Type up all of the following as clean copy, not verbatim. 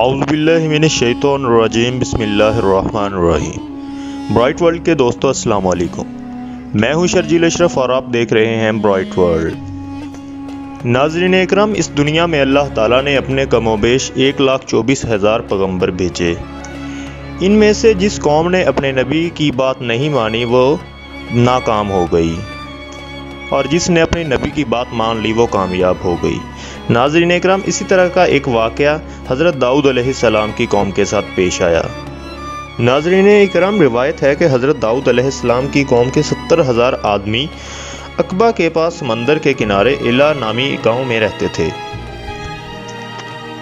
اعوذ باللہ من الشیطان الرجیم بسم اللہ الرحمن الرحیم۔ برائٹ ورلڈ کے دوستو السلام علیکم، میں ہوں شرجیل اشرف اور آپ دیکھ رہے ہیں برائٹ ورلڈ۔ ناظرین اکرام، اس دنیا میں اللہ تعالیٰ نے اپنے کم و بیش 1,24,000 پیغمبر بھیجے۔ ان میں سے جس قوم نے اپنے نبی کی بات نہیں مانی وہ ناکام ہو گئی، اور جس نے اپنے نبی کی بات مان لی وہ کامیاب ہو گئی۔ ناظرین اکرام، اسی طرح کا ایک واقعہ حضرت داؤد علیہ السلام کی قوم کے ساتھ پیش آیا۔ ناظرین اکرام، روایت ہے کہ حضرت داؤد علیہ السلام کی قوم کے 70,000 آدمی عقبہ کے پاس سمندر کے کنارے ایلا نامی گاؤں میں رہتے تھے،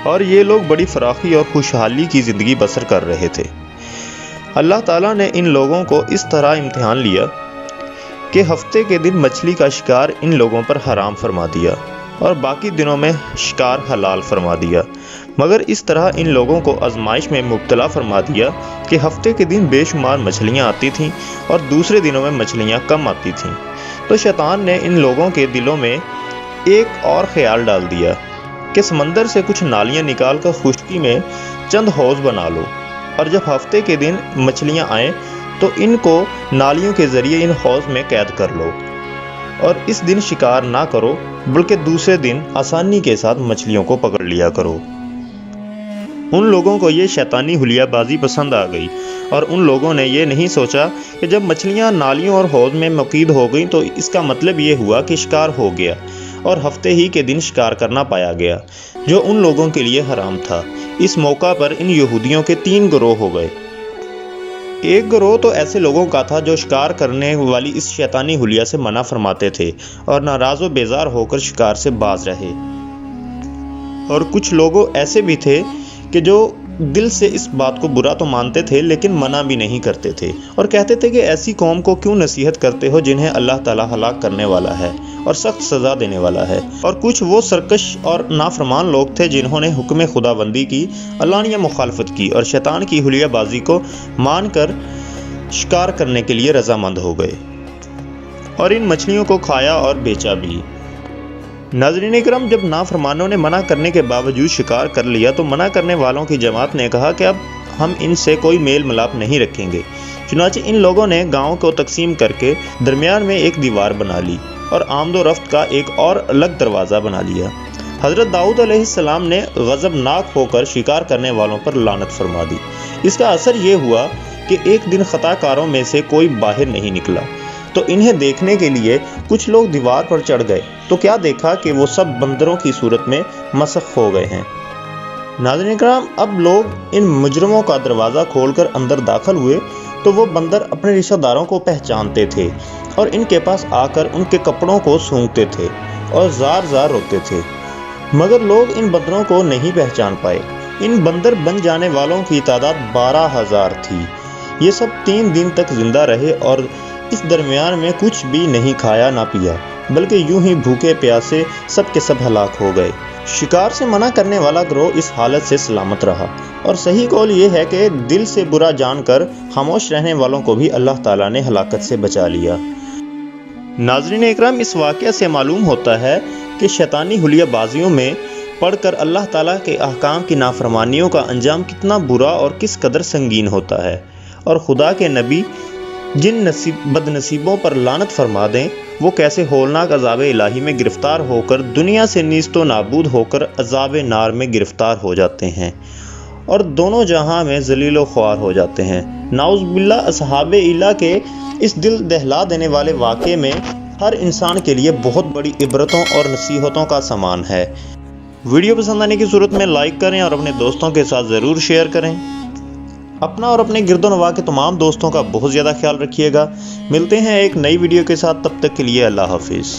اور یہ لوگ بڑی فراخی اور خوشحالی کی زندگی بسر کر رہے تھے۔ اللہ تعالیٰ نے ان لوگوں کو اس طرح امتحان لیا کہ ہفتے کے دن مچھلی کا شکار ان لوگوں پر حرام فرما دیا اور باقی دنوں میں شکار حلال فرما دیا، مگر اس طرح ان لوگوں کو آزمائش میں مبتلا فرما دیا کہ ہفتے کے دن بے شمار مچھلیاں آتی تھیں اور دوسرے دنوں میں مچھلیاں کم آتی تھیں۔ تو شیطان نے ان لوگوں کے دلوں میں ایک اور خیال ڈال دیا کہ سمندر سے کچھ نالیاں نکال کر خشکی میں چند حوض بنا لو، اور جب ہفتے کے دن مچھلیاں آئیں تو ان کو نالیوں کے ذریعے ان حوض میں قید کر لو، اور اس دن شکار نہ کرو بلکہ دوسرے دن آسانی کے ساتھ مچھلیوں کو پکڑ لیا کرو۔ ان لوگوں کو یہ شیطانی حلیہ بازی پسند آ گئی، اور ان لوگوں نے یہ نہیں سوچا کہ جب مچھلیاں نالیوں اور حوض میں مقید ہو گئیں تو اس کا مطلب یہ ہوا کہ شکار ہو گیا، اور ہفتے ہی کے دن شکار کرنا پایا گیا، جو ان لوگوں کے لیے حرام تھا۔ اس موقع پر ان یہودیوں کے 3 گروہ ہو گئے۔ ایک گروہ تو ایسے لوگوں کا تھا جو شکار کرنے والی اس شیطانی حلیہ سے منع فرماتے تھے اور ناراض و بیزار ہو کر شکار سے باز رہے، اور کچھ لوگوں ایسے بھی تھے کہ جو دل سے اس بات کو برا تو مانتے تھے لیکن منع بھی نہیں کرتے تھے، اور کہتے تھے کہ ایسی قوم کو کیوں نصیحت کرتے ہو جنہیں اللہ تعالیٰ ہلاک کرنے والا ہے اور سخت سزا دینے والا ہے۔ اور کچھ وہ سرکش اور نافرمان لوگ تھے جنہوں نے حکم خداوندی کی علانیہ مخالفت کی اور شیطان کی حلیہ بازی کو مان کر شکار کرنے کے لیے رضامند ہو گئے، اور ان مچھلیوں کو کھایا اور بیچا بھی۔ ناظرین اکرام، جب نافرمانوں نے منع کرنے کے باوجود شکار کر لیا تو منع کرنے والوں کی جماعت نے کہا کہ اب ہم ان سے کوئی میل ملاپ نہیں رکھیں گے۔ چنانچہ ان لوگوں نے گاؤں کو تقسیم کر کے درمیان میں ایک دیوار بنا لی اور آمد و رفت کا ایک اور الگ دروازہ بنا لیا۔ حضرت داؤد علیہ السلام نے غضبناک ہو کر شکار کرنے والوں پر لعنت فرما دی۔ اس کا اثر یہ ہوا کہ ایک دن خطا کاروں میں سے کوئی باہر نہیں نکلا، تو انہیں دیکھنے کے لیے کچھ لوگ دیوار پر چڑھ گئے تو کیا دیکھا کہ وہ سب بندروں کی صورت میں مسخ ہو گئے ہیں۔ ناظرین کرام، اب لوگ ان مجرموں کا دروازہ کھول کر اندر داخل ہوئے تو وہ بندر اپنے رشتہ داروں کو پہچانتے تھے اور ان کے پاس آ کر ان کے کپڑوں کو سونگھتے تھے اور زار زار روتے تھے، مگر لوگ ان بندروں کو نہیں پہچان پائے۔ ان بندر بن جانے والوں کی تعداد 12,000 تھی۔ یہ سب 3 دن تک زندہ رہے اور اس درمیان میں کچھ بھی نہیں کھایا نہ پیا، بلکہ یوں ہی بھوکے پیاسے سب کے سب ہلاک ہو گئے۔ شکار سے منع کرنے والا گروہ اس حالت سے سلامت رہا، اور صحیح قول یہ ہے کہ دل سے برا جان کر خاموش رہنے والوں کو بھی اللہ تعالیٰ نے ہلاکت سے بچا لیا۔ ناظرین اکرام، اس واقعہ سے معلوم ہوتا ہے کہ شیطانی حلیہ بازیوں میں پڑھ کر اللہ تعالیٰ کے احکام کی نافرمانیوں کا انجام کتنا برا اور کس قدر سنگین ہوتا ہے، اور خدا کے نبی جن بد نصیبوں پر لعنت فرما دیں وہ کیسے ہولناک عذاب الہی میں گرفتار ہو کر دنیا سے نیست و نابود ہو کر عذاب نار میں گرفتار ہو جاتے ہیں اور دونوں جہاں میں ذلیل و خوار ہو جاتے ہیں۔ نعوذ باللہ، اصحاب ایلا کے اس دل دہلا دینے والے واقعے میں ہر انسان کے لیے بہت بڑی عبرتوں اور نصیحتوں کا سامان ہے۔ ویڈیو پسند آنے کی صورت میں لائک کریں اور اپنے دوستوں کے ساتھ ضرور شیئر کریں۔ اپنا اور اپنے گرد و نواح کے تمام دوستوں کا بہت زیادہ خیال رکھیے گا۔ ملتے ہیں ایک نئی ویڈیو کے ساتھ، تب تک کے لیے اللہ حافظ۔